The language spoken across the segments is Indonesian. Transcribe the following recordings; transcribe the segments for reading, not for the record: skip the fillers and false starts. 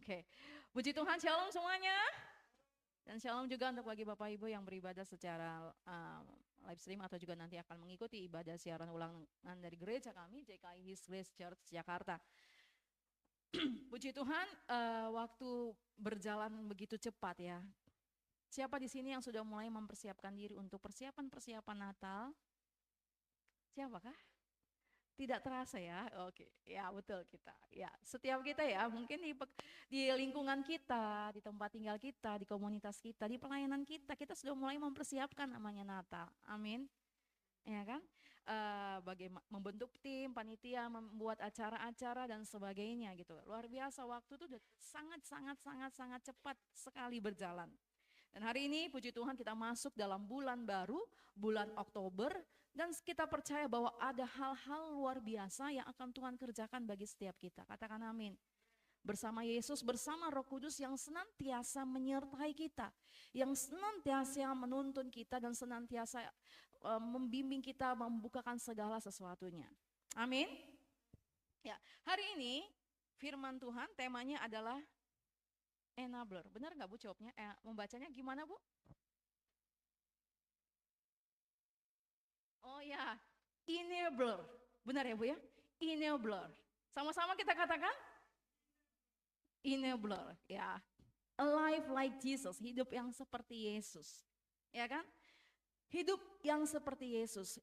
Oke, puji Tuhan, shalom semuanya. Dan shalom juga untuk bagi Bapak Ibu yang beribadah secara live stream atau juga nanti akan mengikuti ibadah siaran ulangan dari gereja kami, JKI His Grace Church Jakarta. Puji Tuhan, waktu berjalan begitu cepat ya. Siapa di sini yang sudah mulai mempersiapkan diri untuk persiapan-persiapan Natal? Siapakah? Tidak terasa ya, oke, ya betul kita, ya setiap kita ya mungkin di lingkungan kita, di tempat tinggal kita, di komunitas kita, di pelayanan kita, kita sudah mulai mempersiapkan namanya Natal, amin, ya kan? Bagaimana membentuk tim, panitia, membuat acara-acara dan sebagainya gitu, luar biasa waktu itu sangat cepat sekali berjalan. Dan hari ini puji Tuhan kita masuk dalam bulan baru, bulan Oktober, dan kita percaya bahwa ada hal-hal luar biasa yang akan Tuhan kerjakan bagi setiap kita. Katakan amin. Bersama Yesus, bersama Roh Kudus yang senantiasa menyertai kita, yang senantiasa menuntun kita dan senantiasa membimbing kita, membukakan segala sesuatunya. Amin. Ya, hari ini firman Tuhan temanya adalah enabler. Benar nggak Bu jawabnya? Membacanya gimana Bu? Oh ya, enabler. Benar ya Bu ya? Enabler. Sama-sama kita katakan enabler ya. A life like Jesus, hidup yang seperti Yesus. Ya kan? Hidup yang seperti Yesus.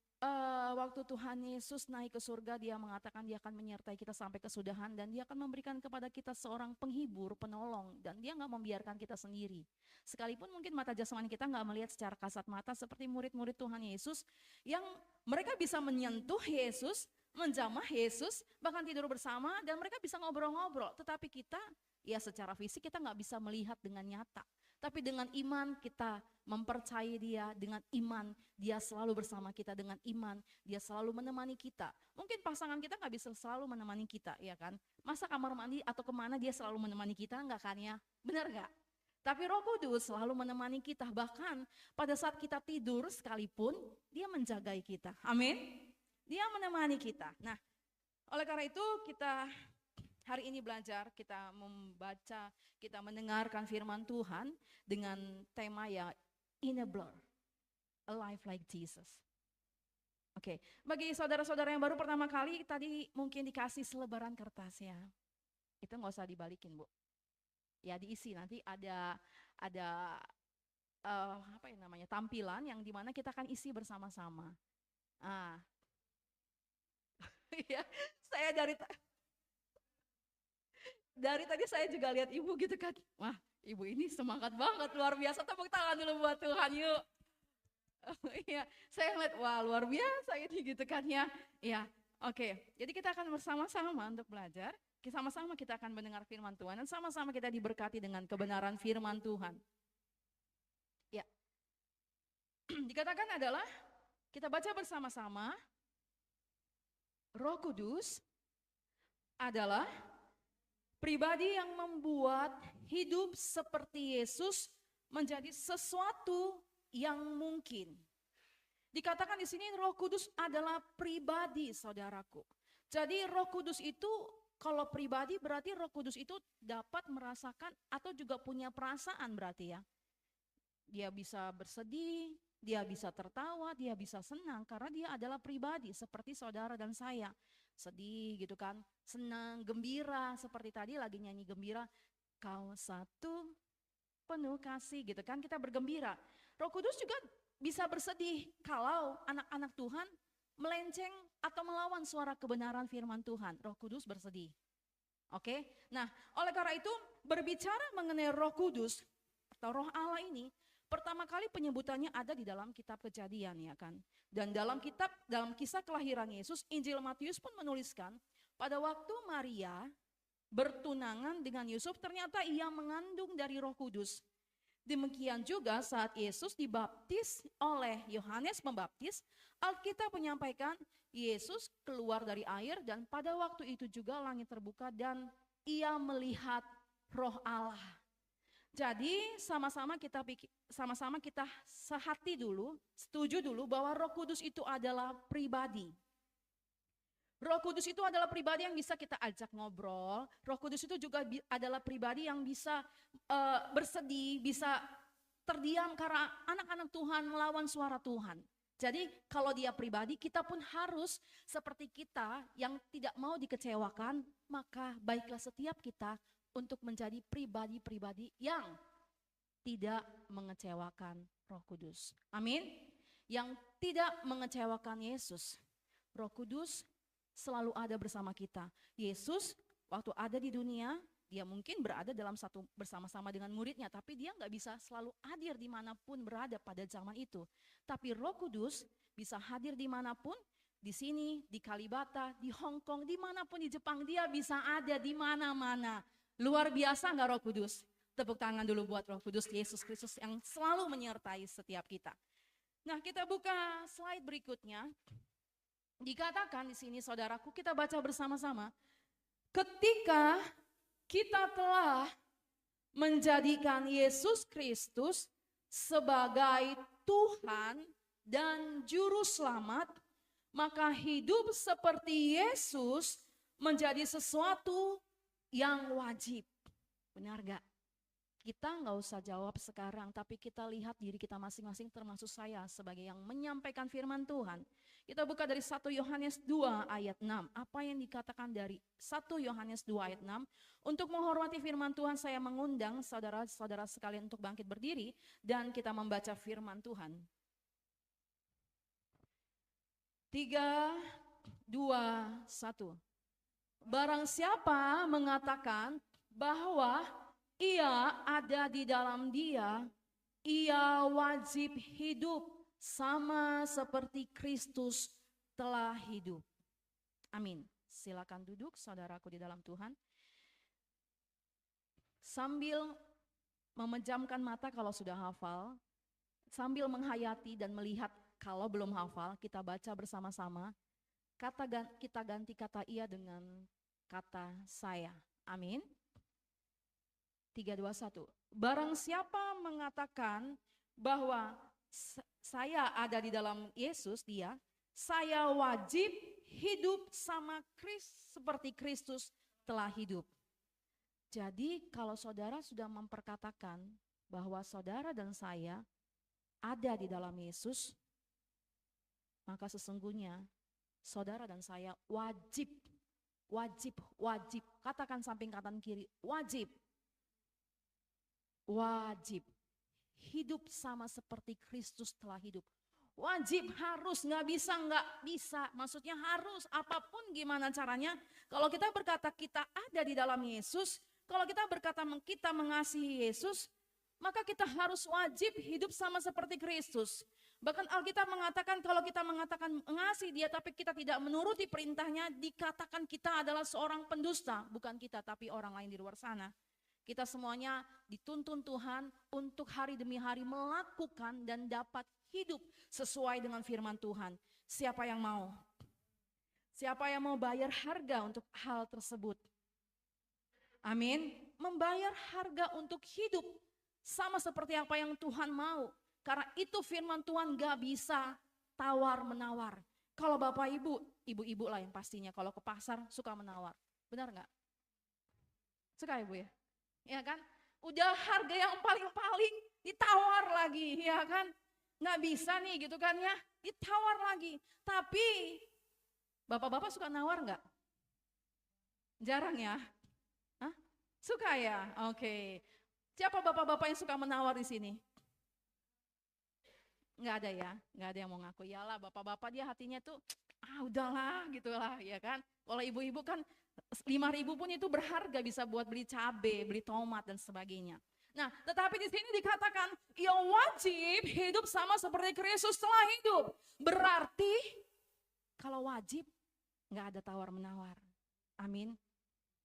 Waktu Tuhan Yesus naik ke surga, dia mengatakan dia akan menyertai kita sampai kesudahan dan dia akan memberikan kepada kita seorang penghibur, penolong, dan dia nggak membiarkan kita sendiri. Sekalipun mungkin mata jasmani kita nggak melihat secara kasat mata seperti murid-murid Tuhan Yesus yang mereka bisa menyentuh Yesus, menjamah Yesus, bahkan tidur bersama dan mereka bisa ngobrol-ngobrol. Tetapi kita, ya secara fisik kita nggak bisa melihat dengan nyata. Tapi dengan iman kita mempercayai dia, dengan iman dia selalu bersama kita, dengan iman dia selalu menemani kita. Mungkin pasangan kita nggak bisa selalu menemani kita, ya kan? Masa kamar mandi atau kemana dia selalu menemani kita, nggak kan ya? Benar nggak? Tapi Roh Kudus selalu menemani kita, bahkan pada saat kita tidur sekalipun dia menjagai kita. Amin. Dia menemani kita. Nah, oleh karena itu kita hari ini belajar, kita membaca, kita mendengarkan firman Tuhan dengan tema ya enabler, a life like Jesus. Oke, bagi saudara-saudara yang baru pertama kali tadi mungkin dikasih selebaran kertas ya. Itu nggak usah dibalikin Bu. Ya diisi nanti ada apa yang namanya tampilan yang dimana kita akan isi bersama-sama. Ya, saya dari tadi saya juga lihat ibu gitu kan. Wah, ibu ini semangat banget, luar biasa. Tepuk tangan dulu buat Tuhan yuk. Iya, saya ngeliat wah luar biasa ini gitu kan ya. Iya, oke. Jadi kita akan bersama-sama untuk belajar. Sama-sama kita akan mendengar firman Tuhan dan sama-sama kita diberkati dengan kebenaran firman Tuhan. Ya. Dikatakan adalah kita baca bersama-sama. Roh Kudus adalah pribadi yang membuat hidup seperti Yesus menjadi sesuatu yang mungkin. Dikatakan di sini Roh Kudus adalah pribadi, saudaraku. Jadi Roh Kudus itu kalau pribadi berarti Roh Kudus itu dapat merasakan atau juga punya perasaan berarti ya. Dia bisa bersedih, dia bisa tertawa, dia bisa senang karena dia adalah pribadi seperti saudara dan saya. Sedih gitu kan, senang, gembira, seperti tadi lagi nyanyi gembira, kau satu penuh kasih gitu kan, kita bergembira. Roh Kudus juga bisa bersedih kalau anak-anak Tuhan melenceng atau melawan suara kebenaran firman Tuhan. Roh Kudus bersedih. Oke, nah oleh karena itu berbicara mengenai Roh Kudus atau Roh Allah ini, pertama kali penyebutannya ada di dalam kitab Kejadian ya kan. Dan dalam kisah kelahiran Yesus, Injil Matius pun menuliskan pada waktu Maria bertunangan dengan Yusuf ternyata ia mengandung dari Roh Kudus. Demikian juga saat Yesus dibaptis oleh Yohanes Pembaptis, Alkitab menyampaikan Yesus keluar dari air dan pada waktu itu juga langit terbuka dan ia melihat Roh Allah. Jadi sama-sama kita sehati dulu, setuju dulu bahwa Roh Kudus itu adalah pribadi. Roh Kudus itu adalah pribadi yang bisa kita ajak ngobrol. Roh Kudus itu juga adalah pribadi yang bisa bersedih, bisa terdiam karena anak-anak Tuhan melawan suara Tuhan. Jadi kalau dia pribadi, kita pun harus seperti kita yang tidak mau dikecewakan, maka baiklah setiap kita untuk menjadi pribadi-pribadi yang tidak mengecewakan Roh Kudus. Amin. Yang tidak mengecewakan Yesus. Roh Kudus selalu ada bersama kita. Yesus waktu ada di dunia, dia mungkin berada dalam satu bersama-sama dengan muridnya, tapi dia nggak bisa selalu hadir dimanapun berada pada zaman itu. Tapi Roh Kudus bisa hadir dimanapun, di sini, di Kalibata, di Hong Kong, dimanapun di Jepang, dia bisa ada di mana-mana. Luar biasa nggak Roh Kudus? Tepuk tangan dulu buat Roh Kudus Yesus Kristus yang selalu menyertai setiap kita. Nah, kita buka slide berikutnya. Dikatakan di sini saudaraku, kita baca bersama-sama. Ketika kita telah menjadikan Yesus Kristus sebagai Tuhan dan Juru Selamat, maka hidup seperti Yesus menjadi sesuatu yang wajib. Benar gak? Kita nggak usah jawab sekarang, tapi kita lihat diri kita masing-masing, termasuk saya sebagai yang menyampaikan firman Tuhan. Kita buka dari 1 Yohanes 2 ayat 6. Apa yang dikatakan dari 1 Yohanes 2 ayat 6? Untuk menghormati firman Tuhan, saya mengundang saudara-saudara sekalian untuk bangkit berdiri dan kita membaca firman Tuhan. 3, 2, 1. Barang siapa mengatakan bahwa ia ada di dalam dia, ia wajib hidup sama seperti Kristus telah hidup. Amin. Silakan duduk saudaraku di dalam Tuhan. Sambil memejamkan mata kalau sudah hafal, sambil menghayati dan melihat kalau belum hafal, kita baca bersama-sama. Kita ganti kata ia dengan kata saya. Amin. 3, 2, 1. Barang siapa mengatakan bahwa saya ada di dalam Yesus, dia, saya wajib hidup sama seperti Kristus telah hidup. Jadi kalau saudara sudah memperkatakan bahwa saudara dan saya ada di dalam Yesus, maka sesungguhnya saudara dan saya wajib. Katakan samping kanan kiri, wajib hidup sama seperti Kristus telah hidup. Wajib, harus, nggak bisa. Maksudnya harus, apapun gimana caranya. Kalau kita berkata kita ada di dalam Yesus, kalau kita berkata kita mengasihi Yesus, maka kita harus wajib hidup sama seperti Kristus. Bahkan Alkitab mengatakan kalau kita mengatakan mengasihi dia tapi kita tidak menuruti perintahnya, dikatakan kita adalah seorang pendusta. Bukan kita tapi orang lain di luar sana. Kita semuanya dituntun Tuhan untuk hari demi hari melakukan dan dapat hidup sesuai dengan firman Tuhan. Siapa yang mau? Siapa yang mau bayar harga untuk hal tersebut? Amin. Membayar harga untuk hidup sama seperti apa yang Tuhan mau. Karena itu firman Tuhan gak bisa tawar-menawar. Kalau bapak ibu lah yang pastinya kalau ke pasar suka menawar. Benar gak? Suka ibu ya? Ya kan? Udah harga yang paling-paling ditawar lagi, ya kan? Nggak bisa nih gitu kan ya, ditawar lagi. Tapi bapak-bapak suka nawar nggak? Jarang ya? Hah? Suka ya? Oke. Siapa bapak-bapak yang suka menawar di sini? Nggak ada ya? Nggak ada yang mau ngaku. Yalah bapak-bapak dia hatinya tuh, udahlah gitulah ya kan. Kalau ibu-ibu kan 5.000 pun itu berharga, bisa buat beli cabai, beli tomat dan sebagainya. Nah, tetapi di sini dikatakan ia wajib hidup sama seperti Kristus telah hidup. Berarti kalau wajib nggak ada tawar-menawar. Amin.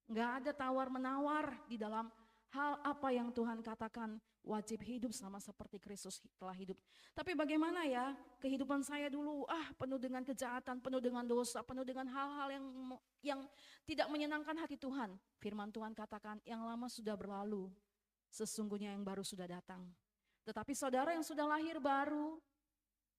Nggak ada tawar-menawar di dalam hal apa yang Tuhan katakan, wajib hidup sama seperti Kristus telah hidup. Tapi bagaimana ya kehidupan saya dulu, penuh dengan kejahatan, penuh dengan dosa, penuh dengan hal-hal yang tidak menyenangkan hati Tuhan. Firman Tuhan katakan yang lama sudah berlalu, sesungguhnya yang baru sudah datang. Tetapi saudara yang sudah lahir baru,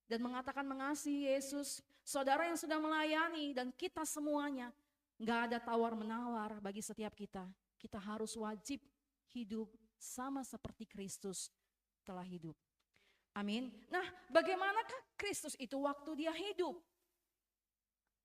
dan mengatakan mengasihi Yesus, saudara yang sudah melayani dan kita semuanya, gak ada tawar-menawar bagi setiap kita. Kita harus wajib hidup sama seperti Kristus telah hidup. Amin. Nah, bagaimanakah Kristus itu waktu dia hidup?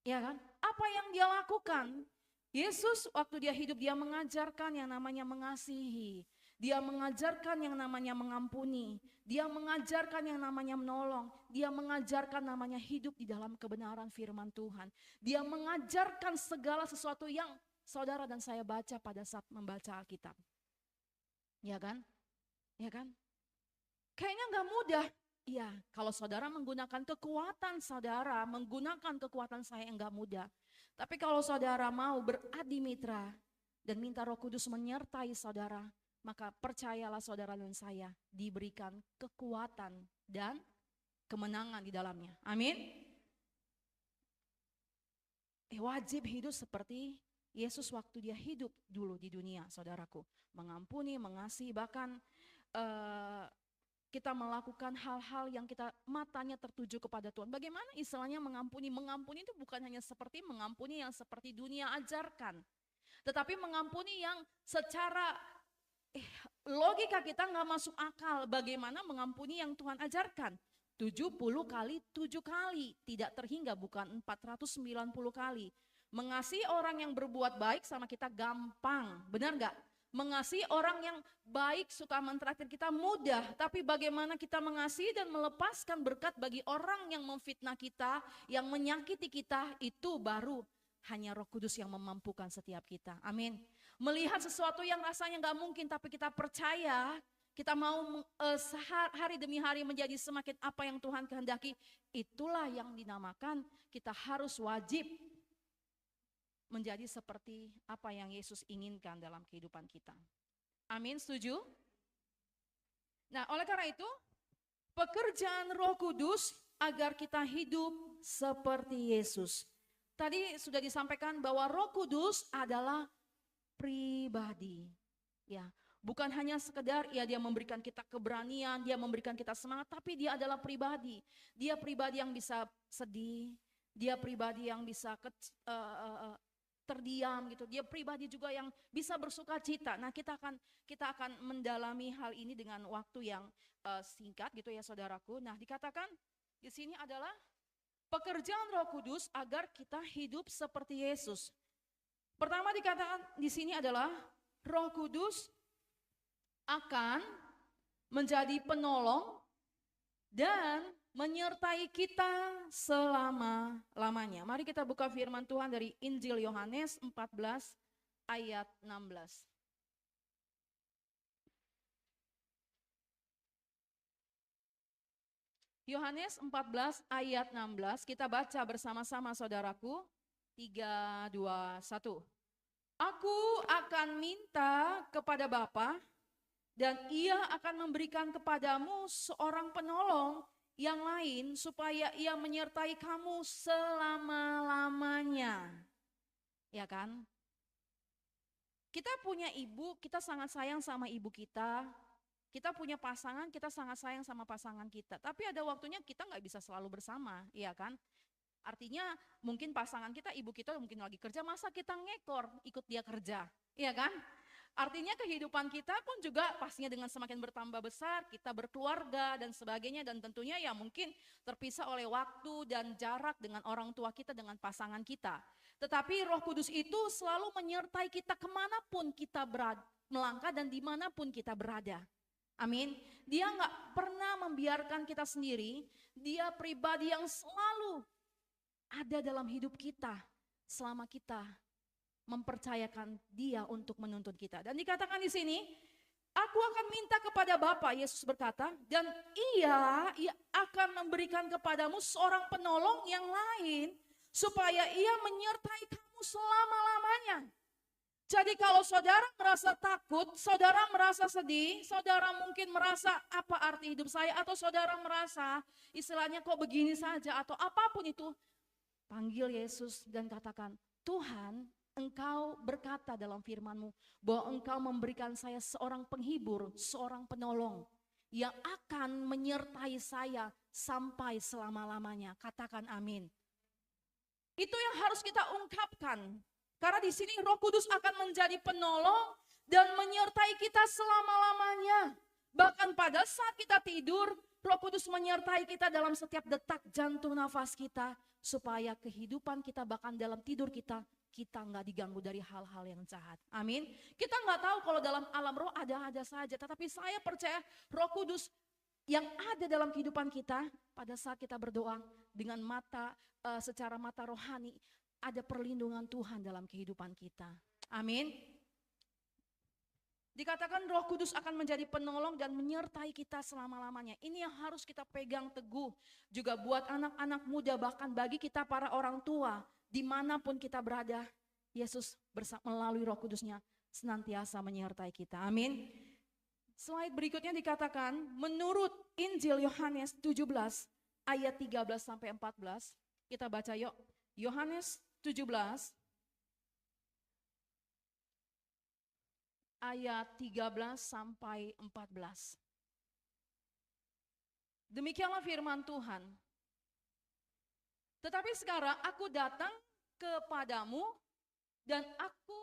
Ya kan? Apa yang dia lakukan? Yesus waktu dia hidup, dia mengajarkan yang namanya mengasihi. Dia mengajarkan yang namanya mengampuni. Dia mengajarkan yang namanya menolong. Dia mengajarkan namanya hidup di dalam kebenaran firman Tuhan. Dia mengajarkan segala sesuatu yang saudara dan saya baca pada saat membaca Alkitab. Ya kan? Ya kan? Kayaknya gak mudah. Iya, kalau saudara menggunakan kekuatan saudara, menggunakan kekuatan saya yang gak mudah. Tapi kalau saudara mau beradi mitra dan minta Roh Kudus menyertai saudara, maka percayalah saudara dan saya diberikan kekuatan dan kemenangan di dalamnya. Amin. Wajib hidup seperti Yesus waktu dia hidup dulu di dunia, saudaraku. Mengampuni, mengasihi, bahkan kita melakukan hal-hal yang kita matanya tertuju kepada Tuhan. Bagaimana istilahnya mengampuni? Mengampuni itu bukan hanya seperti mengampuni yang seperti dunia ajarkan. Tetapi mengampuni yang secara logika kita nggak masuk akal. Bagaimana mengampuni yang Tuhan ajarkan? 70 kali 7 kali. Tidak terhingga, bukan 490 kali. Mengasihi orang yang berbuat baik sama kita gampang. Benar nggak? Mengasihi orang yang baik, suka mentraktir kita mudah. Tapi bagaimana kita mengasihi dan melepaskan berkat bagi orang yang memfitnah kita, yang menyakiti kita, itu baru hanya Roh Kudus yang memampukan setiap kita. Amin. Melihat sesuatu yang rasanya gak mungkin, tapi kita percaya, kita mau hari demi hari menjadi semakin apa yang Tuhan kehendaki. Itulah yang dinamakan kita harus wajib menjadi seperti apa yang Yesus inginkan dalam kehidupan kita. Amin, setuju? Nah, oleh karena itu, pekerjaan Roh Kudus agar kita hidup seperti Yesus. Tadi sudah disampaikan bahwa Roh Kudus adalah pribadi. Ya, bukan hanya sekedar ya dia memberikan kita keberanian, dia memberikan kita semangat, tapi dia adalah pribadi. Dia pribadi yang bisa sedih, dia pribadi yang bisa terdiam gitu. Dia pribadi juga yang bisa bersuka cita. Nah, kita akan mendalami hal ini dengan waktu yang singkat gitu ya saudaraku. Nah, dikatakan di sini adalah pekerjaan Roh Kudus agar kita hidup seperti Yesus. Pertama dikatakan di sini adalah Roh Kudus akan menjadi penolong dan menyertai kita selama-lamanya. Mari kita buka firman Tuhan dari Injil Yohanes 14 ayat 16. Yohanes 14 ayat 16, kita baca bersama-sama saudaraku. 3, 2, 1. Aku akan minta kepada Bapa dan Ia akan memberikan kepadamu seorang penolong yang lain supaya ia menyertai kamu selama-lamanya. Ya kan? Kita punya ibu, kita sangat sayang sama ibu kita. Kita punya pasangan, kita sangat sayang sama pasangan kita. Tapi ada waktunya kita nggak bisa selalu bersama, ya kan? Artinya mungkin pasangan kita, ibu kita mungkin lagi kerja, masa kita ngekor ikut dia kerja, ya kan? Artinya kehidupan kita pun juga pastinya dengan semakin bertambah besar, kita berkeluarga dan sebagainya, dan tentunya ya mungkin terpisah oleh waktu dan jarak dengan orang tua kita, dengan pasangan kita. Tetapi Roh Kudus itu selalu menyertai kita kemanapun kita melangkah dan dimanapun kita berada. Amin. Dia gak pernah membiarkan kita sendiri, dia pribadi yang selalu ada dalam hidup kita selama kita mempercayakan dia untuk menuntun kita. Dan dikatakan di sini, aku akan minta kepada Bapa, Yesus berkata, dan ia akan memberikan kepadamu seorang penolong yang lain supaya ia menyertai kamu selama-lamanya. Jadi kalau saudara merasa takut, saudara merasa sedih, saudara mungkin merasa apa arti hidup saya, atau saudara merasa istilahnya kok begini saja atau apapun itu, panggil Yesus dan katakan, Tuhan, Engkau berkata dalam firman-Mu bahwa Engkau memberikan saya seorang penghibur, seorang penolong yang akan menyertai saya sampai selama-lamanya. Katakan amin. Itu yang harus kita ungkapkan. Karena di sini Roh Kudus akan menjadi penolong dan menyertai kita selama-lamanya. Bahkan pada saat kita tidur, Roh Kudus menyertai kita dalam setiap detak jantung nafas kita. Supaya kehidupan kita bahkan dalam tidur kita nggak diganggu dari hal-hal yang jahat. Amin. Kita nggak tahu kalau dalam alam roh ada saja. Tetapi saya percaya Roh Kudus yang ada dalam kehidupan kita pada saat kita berdoa dengan secara mata rohani, ada perlindungan Tuhan dalam kehidupan kita. Amin. Dikatakan Roh Kudus akan menjadi penolong dan menyertai kita selama-lamanya. Ini yang harus kita pegang teguh. Juga buat anak-anak muda, bahkan bagi kita para orang tua, dimanapun kita berada, Yesus melalui Roh Kudusnya senantiasa menyertai kita. Amin. Slide berikutnya dikatakan, menurut Injil Yohanes 17 ayat 13 sampai 14. Kita baca yuk. Yohanes 17 ayat 13 sampai 14. Demikianlah firman Tuhan. Tetapi sekarang aku datang kepadamu dan aku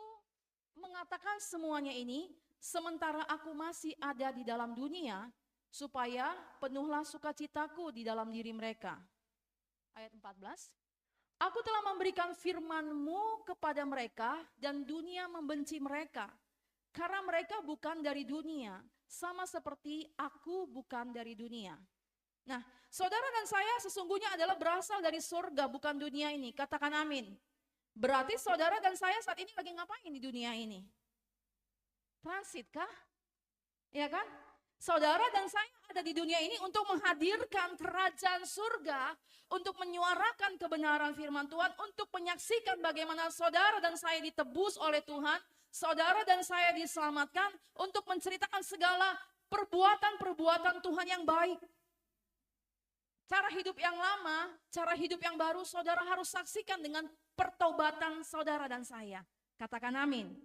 mengatakan semuanya ini sementara aku masih ada di dalam dunia, supaya penuhlah sukacitaku di dalam diri mereka. Ayat 14. Aku telah memberikan firman-Mu kepada mereka dan dunia membenci mereka. Karena mereka bukan dari dunia, sama seperti aku bukan dari dunia. Nah, saudara dan saya sesungguhnya adalah berasal dari surga, bukan dunia ini. Katakan amin. Berarti saudara dan saya saat ini lagi ngapain di dunia ini? Transit kah? Ya kan? Saudara dan saya ada di dunia ini untuk menghadirkan kerajaan surga, untuk menyuarakan kebenaran firman Tuhan, untuk menyaksikan bagaimana saudara dan saya ditebus oleh Tuhan, saudara dan saya diselamatkan, untuk menceritakan segala perbuatan-perbuatan Tuhan yang baik. Cara hidup yang lama, cara hidup yang baru, saudara harus saksikan dengan pertobatan saudara dan saya. Katakan amin.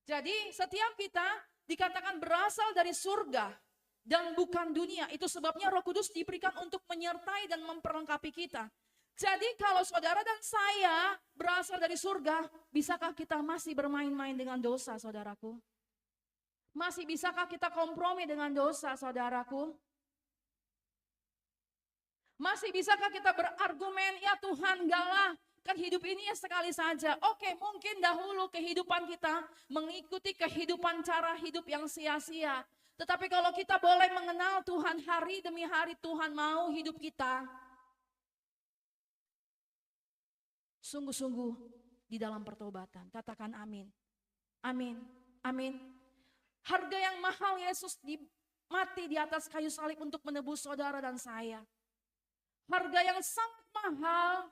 Jadi setiap kita dikatakan berasal dari surga dan bukan dunia. Itu sebabnya Roh Kudus diberikan untuk menyertai dan memperlengkapi kita. Jadi kalau saudara dan saya berasal dari surga, bisakah kita masih bermain-main dengan dosa, saudaraku? Masih bisakah kita kompromi dengan dosa, saudaraku? Masih bisakah kita berargumen, ya Tuhan enggak lah, kan hidup ini ya sekali saja. Oke, mungkin dahulu kehidupan kita mengikuti kehidupan cara hidup yang sia-sia. Tetapi kalau kita boleh mengenal Tuhan hari demi hari, Tuhan mau hidup kita sungguh-sungguh di dalam pertobatan. Katakan amin. Amin. Amin. Harga yang mahal Yesus mati di atas kayu salib untuk menebus saudara dan saya. Harga yang sangat mahal.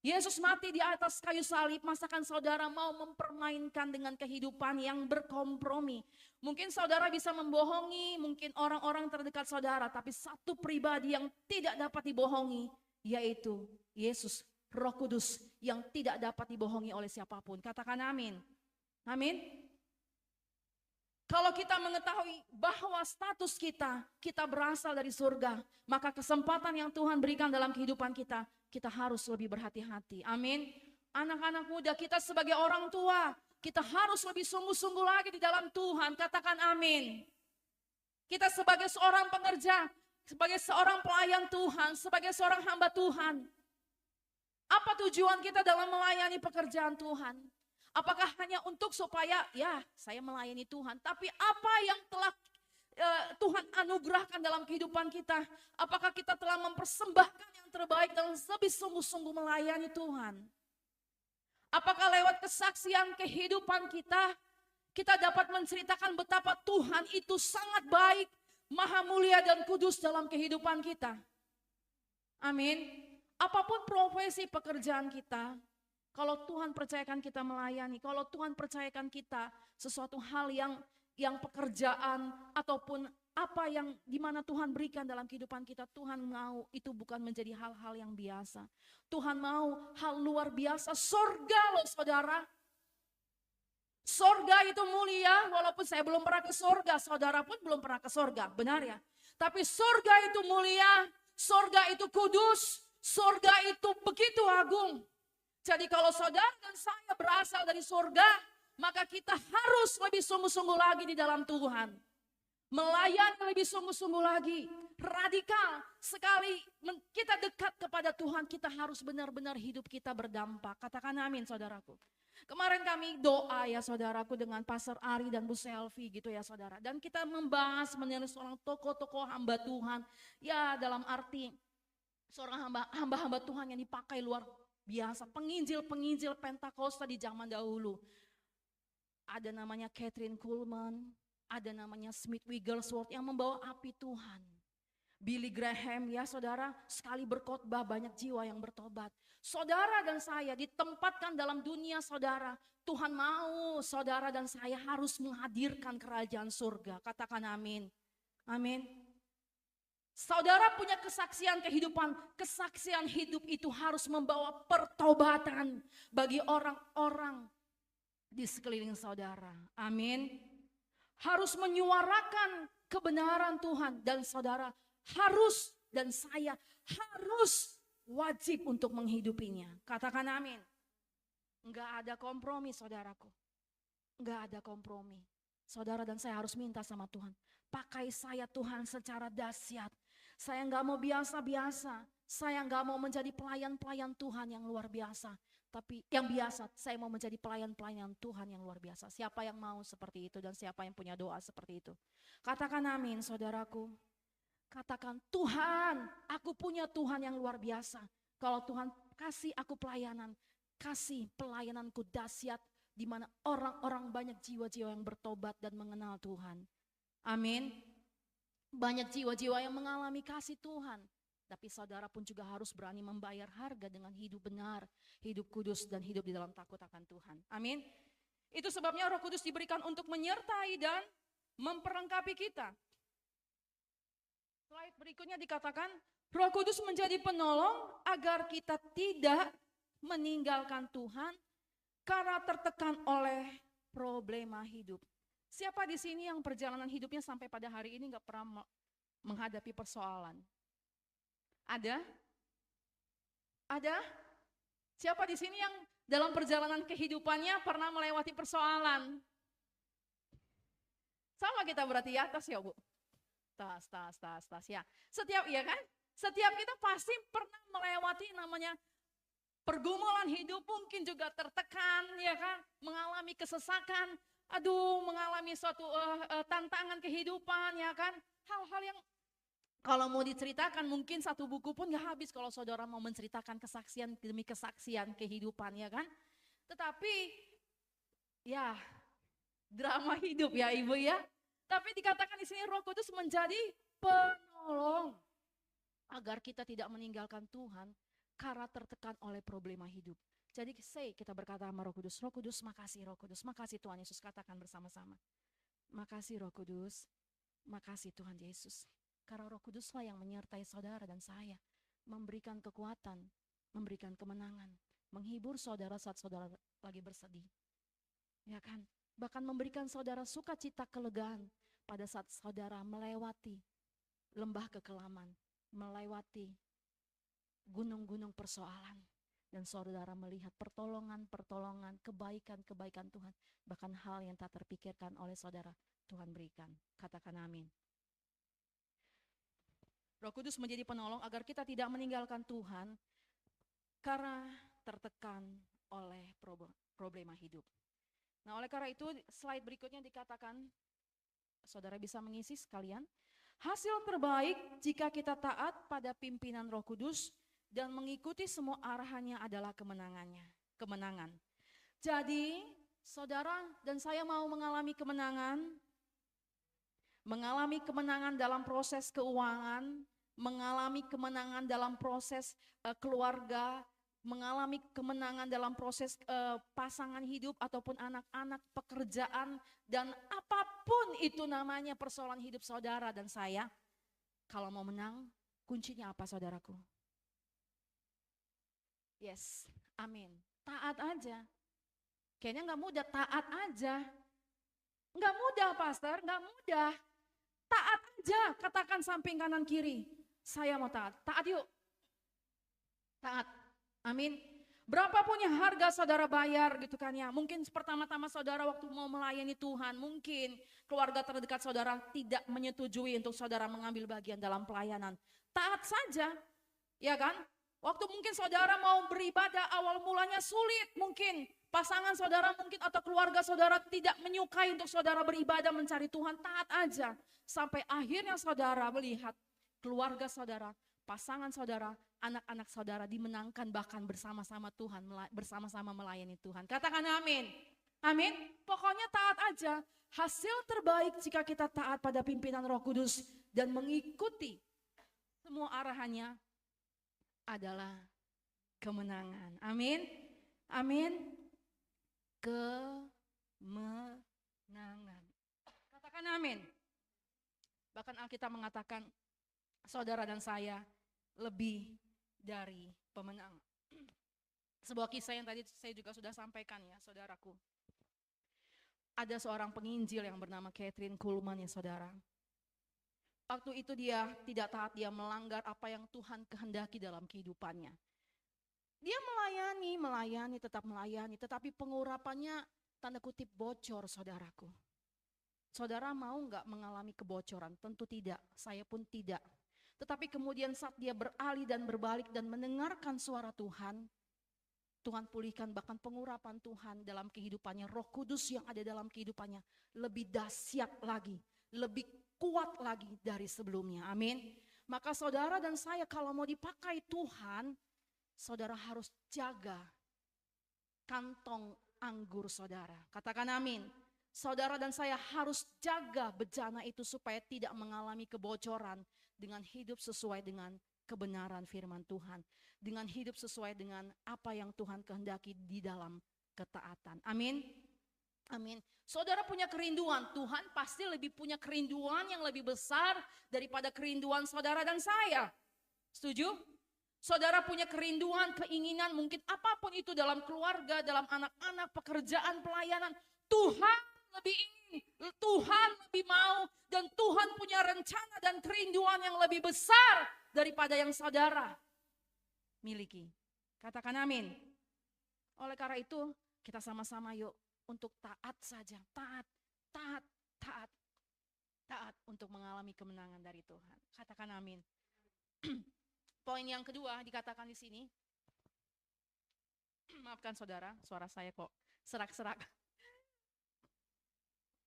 Yesus mati di atas kayu salib, masakan saudara mau mempermainkan dengan kehidupan yang berkompromi. Mungkin saudara bisa membohongi, mungkin orang-orang terdekat saudara, tapi satu pribadi yang tidak dapat dibohongi, yaitu Yesus, Roh Kudus yang tidak dapat dibohongi oleh siapapun. Katakan amin. Amin. Kalau kita mengetahui bahwa status kita berasal dari surga, maka kesempatan yang Tuhan berikan dalam kehidupan kita harus lebih berhati-hati. Amin. Anak-anak muda, kita sebagai orang tua, kita harus lebih sungguh-sungguh lagi di dalam Tuhan. Katakan amin. Kita sebagai seorang pekerja, sebagai seorang pelayan Tuhan, sebagai seorang hamba Tuhan. Apa tujuan kita dalam melayani pekerjaan Tuhan? Apakah hanya untuk supaya ya saya melayani Tuhan, tapi apa yang telah Tuhan anugerahkan dalam kehidupan kita? Apakah kita telah mempersembahkan yang terbaik dalam lebih sungguh-sungguh melayani Tuhan? Apakah lewat kesaksian kehidupan kita dapat menceritakan betapa Tuhan itu sangat baik, maha mulia dan kudus dalam kehidupan kita? Amin. Apapun profesi pekerjaan kita, kalau Tuhan percayakan kita melayani, kalau Tuhan percayakan kita sesuatu hal yang pekerjaan ataupun apa yang dimana Tuhan berikan dalam kehidupan kita, Tuhan mau itu bukan menjadi hal-hal yang biasa. Tuhan mau hal luar biasa, surga loh saudara. Sorga itu mulia, walaupun saya belum pernah ke sorga, saudara pun belum pernah ke sorga, benar ya? Tapi sorga itu mulia, sorga itu kudus, sorga itu begitu agung. Jadi kalau saudara dan saya berasal dari sorga, maka kita harus lebih sungguh-sungguh lagi di dalam Tuhan. Melayani lebih sungguh-sungguh lagi, radikal sekali kita dekat kepada Tuhan, kita harus benar-benar hidup kita berdampak. Katakan amin saudaraku. Kemarin kami doa ya saudaraku dengan Pastor Ari dan Bu Selvi gitu ya saudara. Dan kita membahas mengenai seorang tokoh-tokoh hamba Tuhan. Ya dalam arti seorang hamba-hamba Tuhan yang dipakai luar biasa. Penginjil-penginjil Pentakosta di zaman dahulu. Ada namanya Catherine Kuhlman, ada namanya Smith Wigglesworth yang membawa api Tuhan. Billy Graham ya saudara, sekali berkhotbah banyak jiwa yang bertobat. Saudara dan saya ditempatkan dalam dunia saudara. Tuhan mau saudara dan saya harus menghadirkan kerajaan surga. Katakan amin. Amin. Saudara punya kesaksian kehidupan. Kesaksian hidup itu harus membawa pertobatan bagi orang-orang di sekeliling saudara. Amin. Harus menyuarakan kebenaran Tuhan dan saudara harus dan saya harus wajib untuk menghidupinya. Katakan amin. Enggak ada kompromi saudaraku. Enggak ada kompromi. Saudara dan saya harus minta sama Tuhan. Pakai saya Tuhan secara dahsyat. Saya enggak mau biasa-biasa. Saya enggak mau menjadi pelayan-pelayan Tuhan yang luar biasa. Tapi yang biasa, saya mau menjadi pelayan-pelayan Tuhan yang luar biasa. Siapa yang mau seperti itu dan siapa yang punya doa seperti itu. Katakan amin saudaraku. Katakan Tuhan, aku punya Tuhan yang luar biasa. Kalau Tuhan kasih aku pelayanan, kasih pelayananku dahsyat di mana orang-orang banyak jiwa-jiwa yang bertobat dan mengenal Tuhan. Amin. Banyak jiwa-jiwa yang mengalami kasih Tuhan. Tapi saudara pun juga harus berani membayar harga dengan hidup benar, hidup kudus dan hidup di dalam takut akan Tuhan. Amin. Itu sebabnya Roh Kudus diberikan untuk menyertai dan memperlengkapi kita. Slide berikutnya dikatakan, Roh Kudus menjadi penolong agar kita tidak meninggalkan Tuhan karena tertekan oleh problema hidup. Siapa di sini yang perjalanan hidupnya sampai pada hari ini gak pernah menghadapi persoalan? Ada? Ada? Siapa di sini yang dalam perjalanan kehidupannya pernah melewati persoalan? Sama kita berarti ya, tas ya Bu? Tas ya. Setiap ya kan? Setiap kita pasti pernah melewati namanya pergumulan hidup, mungkin juga tertekan ya kan? Mengalami kesesakan, mengalami suatu tantangan kehidupan ya kan? Hal-hal yang kalau mau diceritakan mungkin satu buku pun gak habis kalau saudara mau menceritakan kesaksian demi kesaksian kehidupan ya kan. Tetapi ya drama hidup ya Ibu ya. Tapi dikatakan di sini Roh Kudus menjadi penolong agar kita tidak meninggalkan Tuhan karena tertekan oleh problema hidup. Jadi kita berkata sama Roh Kudus makasih Roh Kudus, makasih Tuhan Yesus, katakan bersama-sama. Makasih Roh Kudus, makasih Tuhan Yesus. Karena Roh Kuduslah yang menyertai saudara dan saya, memberikan kekuatan, memberikan kemenangan, menghibur saudara saat saudara lagi bersedih. Ya kan? Bahkan memberikan saudara sukacita kelegaan pada saat saudara melewati lembah kekelaman, melewati gunung-gunung persoalan. Dan saudara melihat pertolongan, kebaikan-kebaikan Tuhan. Bahkan hal yang tak terpikirkan oleh saudara, Tuhan berikan. Katakan amin. Roh Kudus menjadi penolong agar kita tidak meninggalkan Tuhan karena tertekan oleh problema hidup. Nah oleh karena itu slide berikutnya dikatakan, saudara bisa mengisi sekalian. Hasil terbaik jika kita taat pada pimpinan Roh Kudus dan mengikuti semua arahannya adalah kemenangan. Jadi saudara dan saya mau mengalami kemenangan dalam proses keuangan, mengalami kemenangan dalam proses keluarga, mengalami kemenangan dalam proses pasangan hidup ataupun anak-anak, pekerjaan, dan apapun itu namanya persoalan hidup saudara dan saya. Kalau mau menang, kuncinya apa saudaraku? Yes, amin. Taat aja. Kayaknya nggak mudah, taat aja. Nggak mudah pastor, nggak mudah. Taat aja, katakan samping kanan kiri. Saya mau taat, taat yuk. Taat, amin. Berapapun yang harga saudara bayar gitu kan ya. Mungkin pertama-tama saudara waktu mau melayani Tuhan, mungkin keluarga terdekat saudara tidak menyetujui untuk saudara mengambil bagian dalam pelayanan. Taat saja, ya kan? Waktu mungkin saudara mau beribadah awal mulanya sulit mungkin. Pasangan saudara mungkin atau keluarga saudara tidak menyukai untuk saudara beribadah mencari Tuhan, taat aja. Sampai akhirnya saudara melihat keluarga saudara, pasangan saudara, anak-anak saudara dimenangkan bahkan bersama-sama Tuhan, bersama-sama melayani Tuhan. Katakan amin. Amin. Pokoknya taat aja. Hasil terbaik jika kita taat pada pimpinan Roh Kudus dan mengikuti semua arahannya adalah kemenangan. Amin. Amin. Kemenangan. Katakan amin. Bahkan Alkitab mengatakan saudara dan saya lebih dari pemenang. Sebuah kisah yang tadi saya juga sudah sampaikan ya saudaraku. Ada seorang penginjil yang bernama Kathryn Kuhlman ya saudara. Waktu itu dia tidak taat, dia melanggar apa yang Tuhan kehendaki dalam kehidupannya. Dia melayani, tetap melayani, tetapi pengurapannya tanda kutip bocor saudaraku. Saudara mau nggak mengalami kebocoran? Tentu tidak, saya pun tidak. Tetapi kemudian saat dia beralih dan berbalik dan mendengarkan suara Tuhan, Tuhan pulihkan bahkan pengurapan Tuhan dalam kehidupannya. Roh Kudus yang ada dalam kehidupannya lebih dahsyat lagi, lebih kuat lagi dari sebelumnya. Amin. Maka saudara dan saya kalau mau dipakai Tuhan, saudara harus jaga kantong anggur saudara. Katakan amin. Saudara dan saya harus jaga bejana itu supaya tidak mengalami kebocoran dengan hidup sesuai dengan kebenaran firman Tuhan. Dengan hidup sesuai dengan apa yang Tuhan kehendaki di dalam ketaatan. Amin. Amin. Saudara punya kerinduan, Tuhan pasti lebih punya kerinduan yang lebih besar daripada kerinduan saudara dan saya. Setuju? Saudara punya kerinduan, keinginan, mungkin apapun itu dalam keluarga, dalam anak-anak, pekerjaan, pelayanan. Tuhan lebih ingin, Tuhan lebih mau, dan Tuhan punya rencana dan kerinduan yang lebih besar daripada yang saudara miliki. Katakan amin. Oleh karena itu, kita sama-sama yuk untuk taat saja, taat untuk mengalami kemenangan dari Tuhan. Katakan amin. Poin yang kedua dikatakan di sini. Maafkan saudara, suara saya kok serak-serak.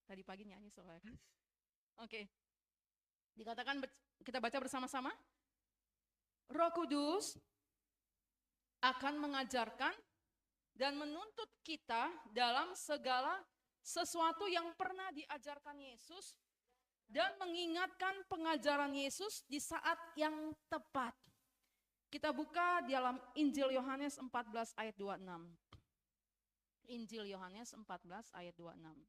Tadi pagi nyanyi soalnya. Oke. Dikatakan kita baca bersama-sama. Roh Kudus akan mengajarkan dan menuntut kita dalam segala sesuatu yang pernah diajarkan Yesus dan mengingatkan pengajaran Yesus di saat yang tepat. Kita buka di dalam Injil Yohanes 14 ayat 26. Injil Yohanes 14 ayat 26.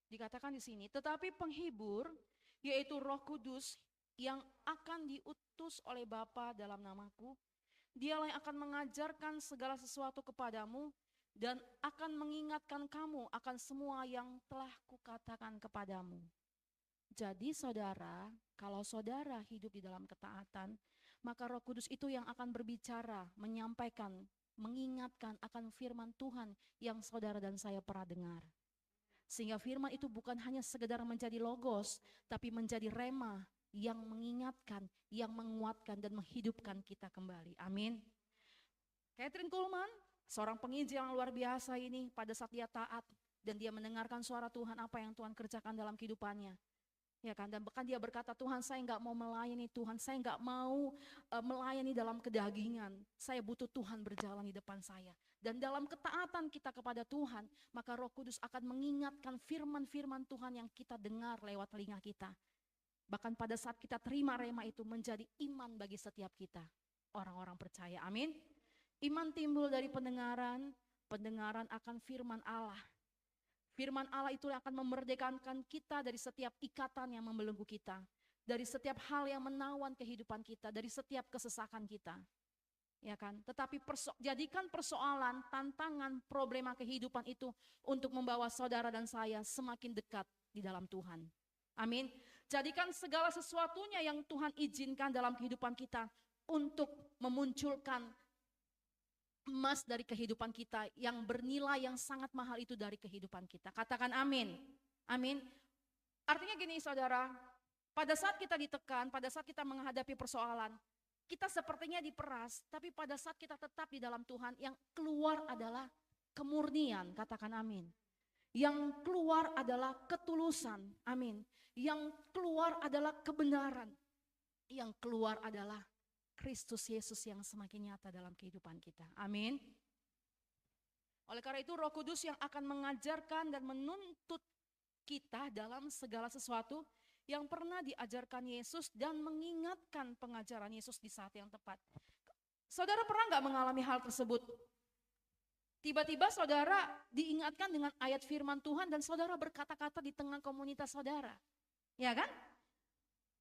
Dikatakan di sini, tetapi penghibur yaitu Roh Kudus yang akan diutus oleh Bapa dalam namaku, dialah yang akan mengajarkan segala sesuatu kepadamu dan akan mengingatkan kamu akan semua yang telah kukatakan kepadamu. Jadi saudara, kalau saudara hidup di dalam ketaatan, maka Roh Kudus itu yang akan berbicara, menyampaikan, mengingatkan akan firman Tuhan yang saudara dan saya pernah dengar. Sehingga firman itu bukan hanya sekedar menjadi logos, tapi menjadi rema yang mengingatkan, yang menguatkan dan menghidupkan kita kembali. Amin. Kathryn Kuhlman, seorang penginjil yang luar biasa ini, pada saat dia taat dan dia mendengarkan suara Tuhan, apa yang Tuhan kerjakan dalam kehidupannya. Ya kan, dan bahkan dia berkata, Tuhan saya nggak mau melayani Tuhan, saya nggak mau melayani dalam kedagingan, saya butuh Tuhan berjalan di depan saya. Dan dalam ketaatan kita kepada Tuhan, maka Roh Kudus akan mengingatkan firman-firman Tuhan yang kita dengar lewat telinga kita. Bahkan pada saat kita terima rema itu menjadi iman bagi setiap kita, orang-orang percaya, amin. Iman timbul dari pendengaran, pendengaran akan firman Allah. Firman Allah itu yang akan memerdekakan kita dari setiap ikatan yang membelenggu kita. Dari setiap hal yang menawan kehidupan kita, dari setiap kesesakan kita. ya kan? Tetapi jadikan persoalan, tantangan, problema kehidupan itu untuk membawa saudara dan saya semakin dekat di dalam Tuhan. Amin. Jadikan segala sesuatunya yang Tuhan izinkan dalam kehidupan kita untuk memunculkan emas dari kehidupan kita yang bernilai yang sangat mahal itu dari kehidupan kita. Katakan amin. Amin. Artinya gini saudara, pada saat kita ditekan, pada saat kita menghadapi persoalan, kita sepertinya diperas, tapi pada saat kita tetap di dalam Tuhan, yang keluar adalah kemurnian, katakan amin. Yang keluar adalah ketulusan, amin. Yang keluar adalah kebenaran. Yang keluar adalah Kristus Yesus yang semakin nyata dalam kehidupan kita, amin. Oleh karena itu Roh Kudus yang akan mengajarkan dan menuntut kita dalam segala sesuatu yang pernah diajarkan Yesus dan mengingatkan pengajaran Yesus di saat yang tepat. Saudara pernah nggak mengalami hal tersebut? Tiba-tiba saudara diingatkan dengan ayat firman Tuhan dan saudara berkata-kata di tengah komunitas saudara. Ya kan?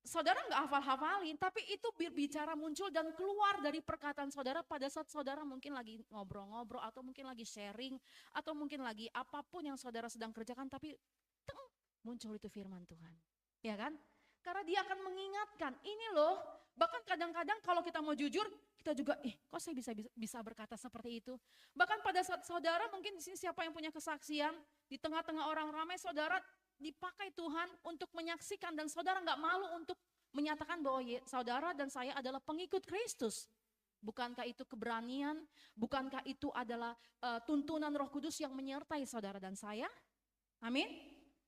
Saudara nggak hafal-hafalin, tapi itu berbicara muncul dan keluar dari perkataan saudara pada saat saudara mungkin lagi ngobrol-ngobrol atau mungkin lagi sharing atau mungkin lagi apapun yang saudara sedang kerjakan, tapi muncul itu firman Tuhan. Ya kan? Karena dia akan mengingatkan, ini loh, bahkan kadang-kadang kalau kita mau jujur, kita juga, kok saya bisa berkata seperti itu. Bahkan pada saat saudara, mungkin di sini siapa yang punya kesaksian, di tengah-tengah orang ramai, saudara dipakai Tuhan untuk menyaksikan dan saudara nggak malu untuk menyatakan bahwa saudara dan saya adalah pengikut Kristus. Bukankah itu keberanian? Bukankah itu adalah tuntunan Roh Kudus yang menyertai saudara dan saya? Amin.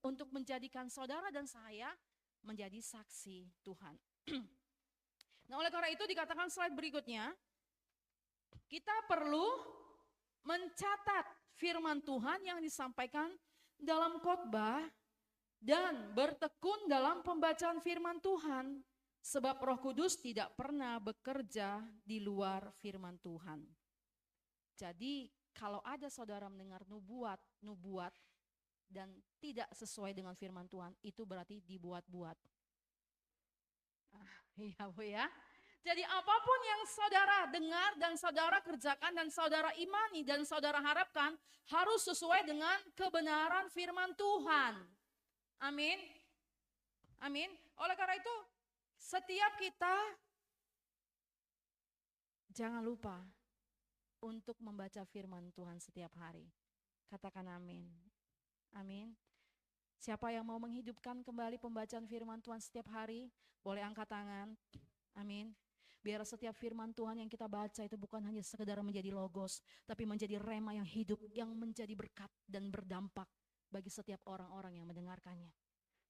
Untuk menjadikan saudara dan saya menjadi saksi Tuhan. Nah, oleh karena itu dikatakan slide berikutnya, kita perlu mencatat firman Tuhan yang disampaikan dalam khotbah dan bertekun dalam pembacaan firman Tuhan, sebab Roh Kudus tidak pernah bekerja di luar firman Tuhan. Jadi kalau ada saudara mendengar nubuat dan tidak sesuai dengan firman Tuhan, itu berarti dibuat-buat. Iya Bu ya. Jadi apapun yang saudara dengar dan saudara kerjakan dan saudara imani dan saudara harapkan harus sesuai dengan kebenaran firman Tuhan. Amin. Amin. Oleh karena itu setiap kita jangan lupa untuk membaca firman Tuhan setiap hari. Katakan amin. Amin. Siapa yang mau menghidupkan kembali pembacaan firman Tuhan setiap hari, boleh angkat tangan. Amin. Biar setiap firman Tuhan yang kita baca itu bukan hanya sekedar menjadi logos, tapi menjadi rema yang hidup, yang menjadi berkat dan berdampak bagi setiap orang-orang yang mendengarkannya.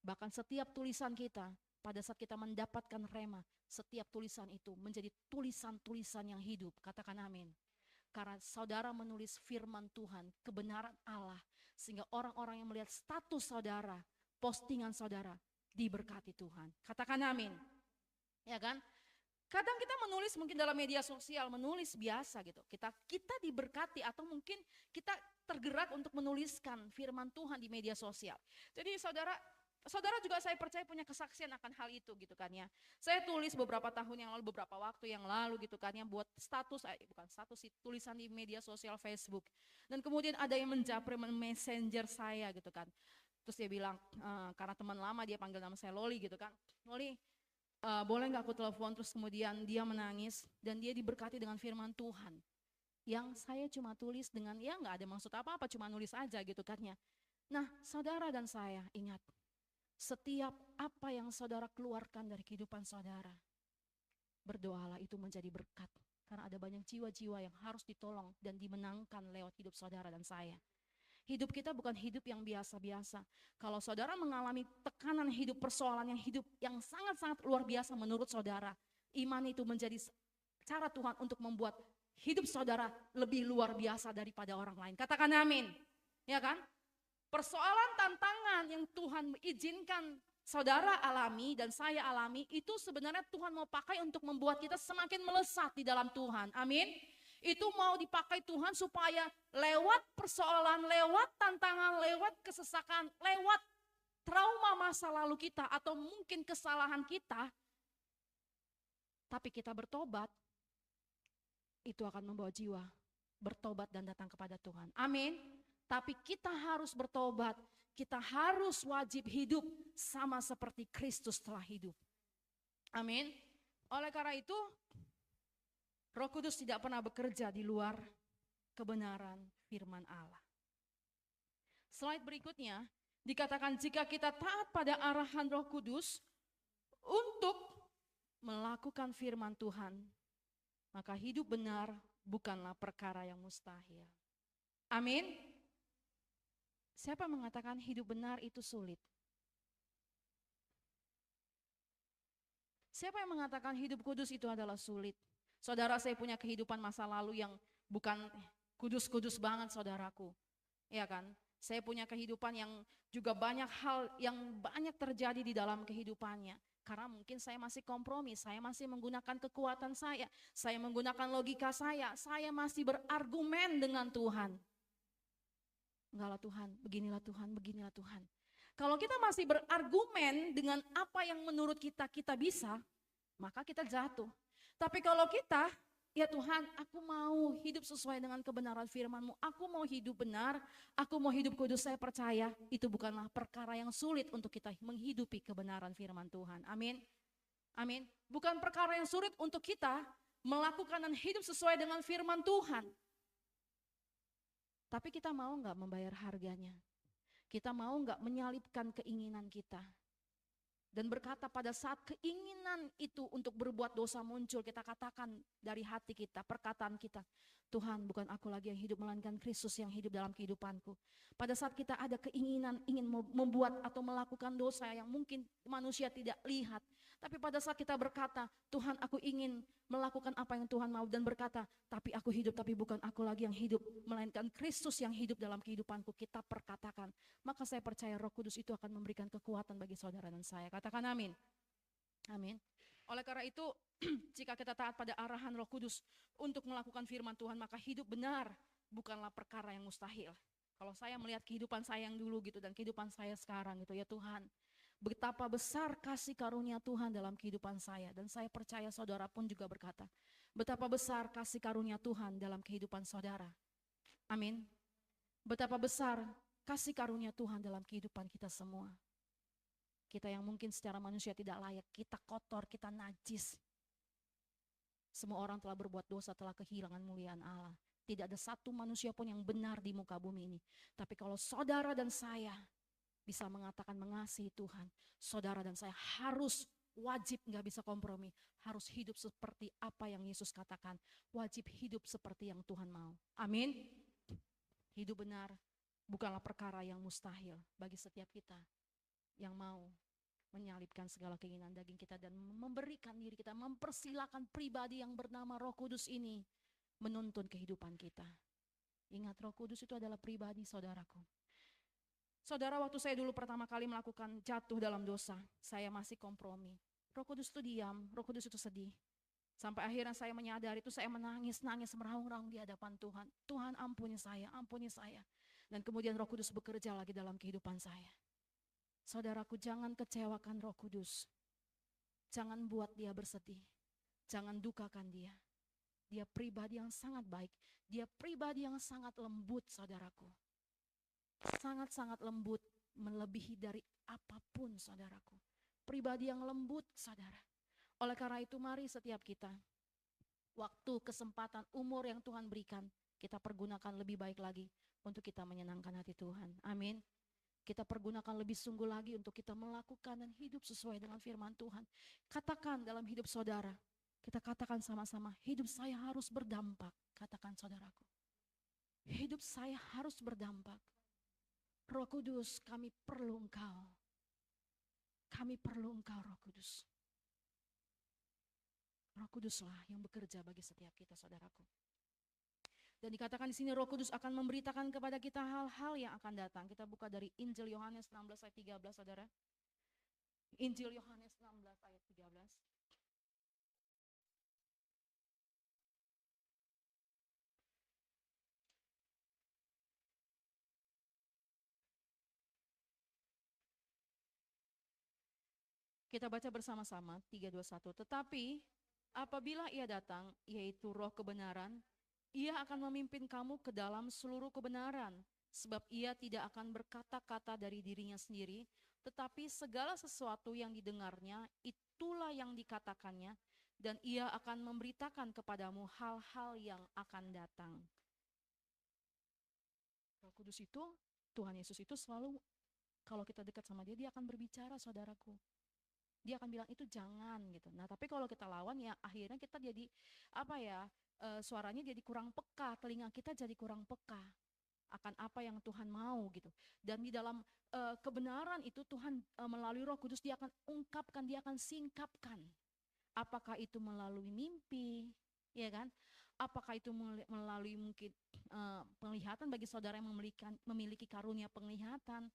Bahkan setiap tulisan kita, pada saat kita mendapatkan rema, setiap tulisan itu menjadi tulisan-tulisan yang hidup. Katakan amin. Karena saudara menulis firman Tuhan, kebenaran Allah, sehingga orang-orang yang melihat status saudara, postingan saudara, diberkati Tuhan. Katakan amin. Ya kan? Kadang kita menulis mungkin dalam media sosial, menulis biasa gitu. Kita diberkati atau mungkin kita tergerak untuk menuliskan firman Tuhan di media sosial. Jadi saudara juga saya percaya punya kesaksian akan hal itu gitu kan ya. Saya tulis beberapa tahun yang lalu, beberapa waktu yang lalu gitu kan ya, buat tulisan di media sosial Facebook. Dan kemudian ada yang menjapri messenger saya gitu kan. Terus dia bilang, karena teman lama dia panggil nama saya Loli gitu kan. Loli, boleh gak aku telepon? Terus kemudian dia menangis dan dia diberkati dengan firman Tuhan. Yang saya cuma tulis dengan, ya gak ada maksud apa-apa, cuma nulis aja gitu kan ya. Nah saudara dan saya ingat, setiap apa yang saudara keluarkan dari kehidupan saudara, berdoalah itu menjadi berkat. Karena ada banyak jiwa-jiwa yang harus ditolong dan dimenangkan lewat hidup saudara dan saya. Hidup kita bukan hidup yang biasa-biasa. Kalau saudara mengalami tekanan hidup, persoalan yang hidup yang sangat-sangat luar biasa menurut saudara, iman itu menjadi cara Tuhan untuk membuat hidup saudara lebih luar biasa daripada orang lain. Katakan amin. Ya kan? Persoalan tantangan yang Tuhan izinkan saudara alami dan saya alami, itu sebenarnya Tuhan mau pakai untuk membuat kita semakin melesat di dalam Tuhan. Amin. Itu mau dipakai Tuhan supaya lewat persoalan, lewat tantangan, lewat kesesakan, lewat trauma masa lalu kita atau mungkin kesalahan kita, tapi kita bertobat, itu akan membawa jiwa bertobat dan datang kepada Tuhan. Amin. Tapi kita harus bertobat, kita harus wajib hidup sama seperti Kristus telah hidup. Amin. Oleh karena itu, Roh Kudus tidak pernah bekerja di luar kebenaran firman Allah. Slide berikutnya, dikatakan jika kita taat pada arahan Roh Kudus untuk melakukan firman Tuhan, maka hidup benar bukanlah perkara yang mustahil. Amin. Siapa mengatakan hidup benar itu sulit? Siapa yang mengatakan hidup kudus itu adalah sulit? Saudara, saya punya kehidupan masa lalu yang bukan kudus-kudus banget, saudaraku. Ya kan? Saya punya kehidupan yang juga banyak hal yang banyak terjadi di dalam kehidupannya. Karena mungkin saya masih kompromi, saya masih menggunakan kekuatan saya menggunakan logika saya masih berargumen dengan Tuhan. Enggaklah Tuhan, beginilah Tuhan, beginilah Tuhan. Kalau kita masih berargumen dengan apa yang menurut kita bisa, maka kita jatuh. Tapi kalau kita, ya Tuhan, aku mau hidup sesuai dengan kebenaran firman-Mu, aku mau hidup benar, aku mau hidup kudus, saya percaya itu bukanlah perkara yang sulit untuk kita menghidupi kebenaran firman Tuhan. Amin. Amin. Bukan perkara yang sulit untuk kita melakukan dan hidup sesuai dengan firman Tuhan. Tapi kita mau nggak membayar harganya? Kita mau nggak menyalipkan keinginan kita? Dan berkata pada saat keinginan itu untuk berbuat dosa muncul, kita katakan dari hati kita, perkataan kita, Tuhan, bukan aku lagi yang hidup, melainkan Kristus yang hidup dalam kehidupanku. Pada saat kita ada keinginan ingin membuat atau melakukan dosa yang mungkin manusia tidak lihat, tapi pada saat kita berkata, Tuhan, aku ingin melakukan apa yang Tuhan mau, dan berkata, tapi aku hidup, tapi bukan aku lagi yang hidup, melainkan Kristus yang hidup dalam kehidupanku, kita perkatakan, maka saya percaya Roh Kudus itu akan memberikan kekuatan bagi saudara dan saya. Katakan amin. Amin. Oleh karena itu, jika kita taat pada arahan Roh Kudus untuk melakukan firman Tuhan, maka hidup benar bukanlah perkara yang mustahil. Kalau saya melihat kehidupan saya yang dulu gitu dan kehidupan saya sekarang gitu, ya Tuhan, betapa besar kasih karunia Tuhan dalam kehidupan saya. Dan saya percaya saudara pun juga berkata, betapa besar kasih karunia Tuhan dalam kehidupan saudara. Amin. Betapa besar kasih karunia Tuhan dalam kehidupan kita semua. Kita yang mungkin secara manusia tidak layak, kita kotor, kita najis. Semua orang telah berbuat dosa, telah kehilangan muliaan Allah. Tidak ada satu manusia pun yang benar di muka bumi ini. Tapi kalau saudara dan saya bisa mengatakan mengasihi Tuhan, saudara dan saya harus wajib, gak bisa kompromi, harus hidup seperti apa yang Yesus katakan. Wajib hidup seperti yang Tuhan mau. Amin. Hidup benar bukanlah perkara yang mustahil bagi setiap kita yang mau menyalipkan segala keinginan daging kita dan memberikan diri kita, mempersilahkan pribadi yang bernama Roh Kudus ini menuntun kehidupan kita. Ingat, Roh Kudus itu adalah pribadi, saudaraku. Saudara, waktu saya dulu pertama kali melakukan jatuh dalam dosa, saya masih kompromi. Roh Kudus itu diam, Roh Kudus itu sedih. Sampai akhirnya saya menyadari itu, saya menangis meraung-raung di hadapan Tuhan. Tuhan, ampuni saya, ampuni saya. Dan kemudian Roh Kudus bekerja lagi dalam kehidupan saya. Saudaraku, jangan kecewakan Roh Kudus. Jangan buat dia bersedih. Jangan dukakan dia. Dia pribadi yang sangat baik. Dia pribadi yang sangat lembut, saudaraku. Sangat-sangat lembut, melebihi dari apapun, saudaraku. Pribadi yang lembut, saudara. Oleh karena itu, mari setiap kita, waktu, kesempatan, umur yang Tuhan berikan, kita pergunakan lebih baik lagi untuk kita menyenangkan hati Tuhan. Amin. Kita pergunakan lebih sungguh lagi untuk kita melakukan dan hidup sesuai dengan firman Tuhan. Katakan dalam hidup saudara, kita katakan sama-sama, hidup saya harus berdampak. Katakan saudaraku, hidup saya harus berdampak. Roh Kudus, kami perlu Engkau. Kami perlu Engkau, Roh Kudus. Roh Kuduslah yang bekerja bagi setiap kita, saudaraku. Dan dikatakan di sini Roh Kudus akan memberitakan kepada kita hal-hal yang akan datang. Kita buka dari Injil Yohanes 16 ayat 13, saudara. Injil Yohanes 16 ayat 13. Kita baca bersama-sama, 3, 2, 1. Tetapi Apabila ia datang, yaitu roh kebenaran, ia akan memimpin kamu ke dalam seluruh kebenaran, sebab ia tidak akan berkata-kata dari dirinya sendiri, tetapi segala sesuatu yang didengarnya, itulah yang dikatakannya, dan ia akan memberitakan kepadamu hal-hal yang akan datang. Roh Kudus itu, Tuhan Yesus itu selalu, kalau kita dekat sama dia, dia akan berbicara, saudaraku. Dia akan bilang itu jangan gitu. Nah, tapi kalau kita lawan ya akhirnya kita jadi apa ya? Suaranya jadi kurang peka, telinga kita jadi kurang peka akan apa yang Tuhan mau gitu. Dan di dalam kebenaran itu Tuhan melalui Roh Kudus dia akan ungkapkan, dia akan singkapkan. Apakah itu melalui mimpi, ya kan? Apakah itu melalui mungkin penglihatan bagi saudara yang memiliki karunia penglihatan?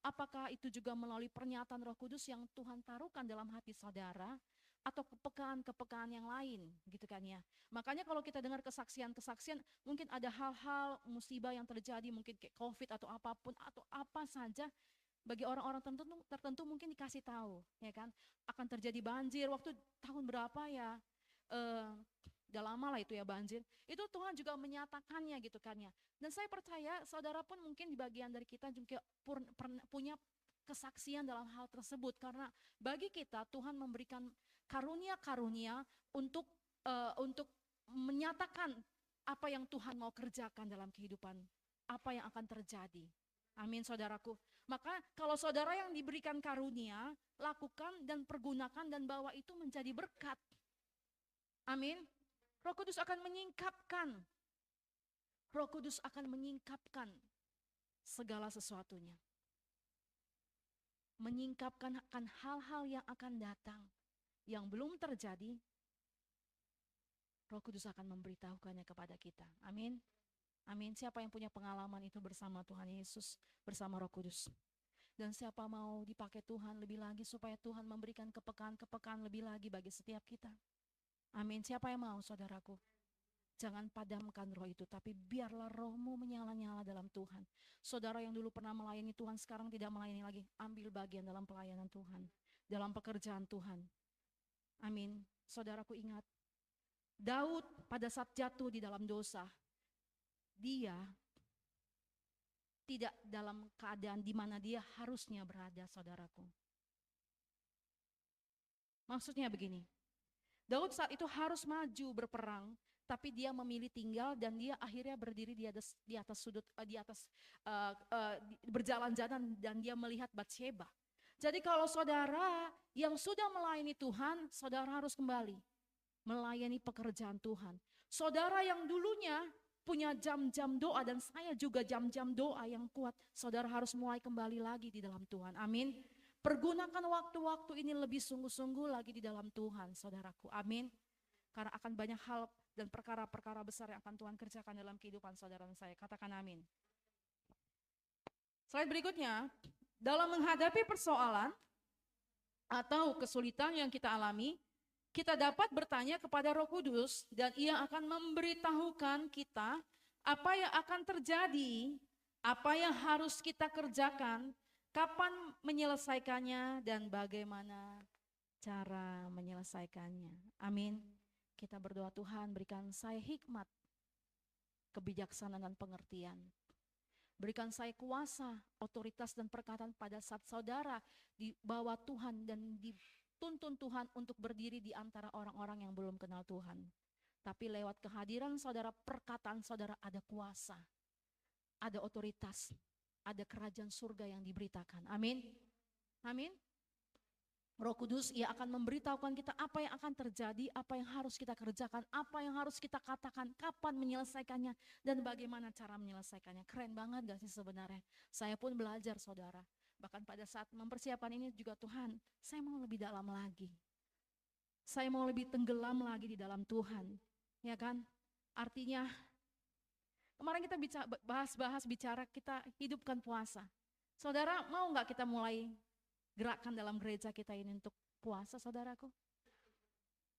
Apakah itu juga melalui pernyataan Roh Kudus yang Tuhan taruhkan dalam hati saudara? Atau kepekaan-kepekaan yang lain gitu kan ya. Makanya kalau kita dengar kesaksian-kesaksian, mungkin ada hal-hal musibah yang terjadi, mungkin kayak COVID atau apapun, atau apa saja, bagi orang-orang tertentu mungkin dikasih tahu, ya kan, akan terjadi banjir, waktu tahun berapa ya, udah lama lah itu ya banjir, itu Tuhan juga menyatakannya gitu kan ya. Dan saya percaya saudara pun mungkin di bagian dari kita juga punya kesaksian dalam hal tersebut, karena bagi kita Tuhan memberikan karunia-karunia untuk menyatakan apa yang Tuhan mau kerjakan dalam kehidupan, apa yang akan terjadi. Amin saudaraku. Maka kalau saudara yang diberikan karunia, lakukan dan pergunakan dan bawa itu menjadi berkat. Amin. Roh Kudus akan menyingkapkan. Roh Kudus akan menyingkapkan segala sesuatunya. Menyingkapkan akan hal-hal yang akan datang, yang belum terjadi, Roh Kudus akan memberitahukannya kepada kita. Amin. Amin. Siapa yang punya pengalaman itu bersama Tuhan Yesus, bersama Roh Kudus? Dan siapa mau dipakai Tuhan lebih lagi supaya Tuhan memberikan kepekaan-kepekaan lebih lagi bagi setiap kita? Amin. Siapa yang mau, saudaraku? Jangan padamkan roh itu, tapi biarlah rohmu menyala-nyala dalam Tuhan. Saudara yang dulu pernah melayani Tuhan, sekarang tidak melayani lagi. Ambil bagian dalam pelayanan Tuhan, dalam pekerjaan Tuhan. Amin. Saudaraku ingat, Daud pada saat jatuh di dalam dosa, dia tidak dalam keadaan di mana dia harusnya berada, saudaraku. Maksudnya begini, Daud saat itu harus maju berperang, tapi dia memilih tinggal dan dia akhirnya berdiri di atas sudut, berjalan-jalan dan dia melihat Batsheba. Jadi kalau saudara yang sudah melayani Tuhan, saudara harus kembali melayani pekerjaan Tuhan. Saudara yang dulunya punya jam-jam doa, dan saya juga jam-jam doa yang kuat, saudara harus mulai kembali lagi di dalam Tuhan. Amin. Pergunakan waktu-waktu ini lebih sungguh-sungguh lagi di dalam Tuhan, saudaraku. Amin. Karena akan banyak hal dan perkara-perkara besar yang akan Tuhan kerjakan dalam kehidupan saudara dan saya. Katakan amin. Slide berikutnya, dalam menghadapi persoalan atau kesulitan yang kita alami, kita dapat bertanya kepada Roh Kudus dan ia akan memberitahukan kita apa yang akan terjadi, apa yang harus kita kerjakan, kapan menyelesaikannya dan bagaimana cara menyelesaikannya. Amin. Kita berdoa, Tuhan berikan saya hikmat, kebijaksanaan dan pengertian. Berikan saya kuasa, otoritas dan perkataan pada saat saudara di bawah Tuhan dan dituntun Tuhan untuk berdiri di antara orang-orang yang belum kenal Tuhan. Tapi lewat kehadiran saudara, perkataan saudara ada kuasa, ada otoritas, ada kerajaan surga yang diberitakan. Amin. Amin. Roh Kudus, ia akan memberitahukan kita apa yang akan terjadi, apa yang harus kita kerjakan, apa yang harus kita katakan, kapan menyelesaikannya, dan bagaimana cara menyelesaikannya. Keren banget gak sih sebenarnya? Saya pun belajar saudara. Bahkan pada saat mempersiapkan ini juga, Tuhan, saya mau lebih dalam lagi. Saya mau lebih tenggelam lagi di dalam Tuhan. Ya kan? Artinya, kemarin kita bahas bicara kita hidupkan puasa. Saudara, mau gak kita mulai gerakan dalam gereja kita ini untuk puasa, saudaraku?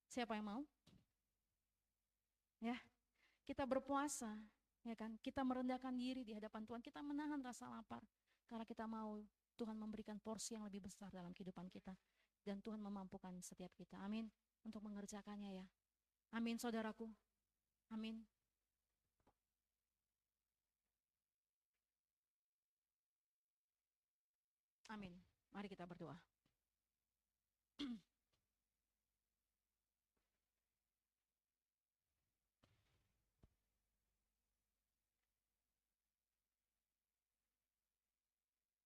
Siapa yang mau? Ya, kita berpuasa, ya kan? Kita merendahkan diri di hadapan Tuhan, kita menahan rasa lapar karena kita mau Tuhan memberikan porsi yang lebih besar dalam kehidupan kita dan Tuhan memampukan setiap kita. Amin. Untuk mengerjakannya ya. Amin saudaraku. Amin. Amin. Mari kita berdoa.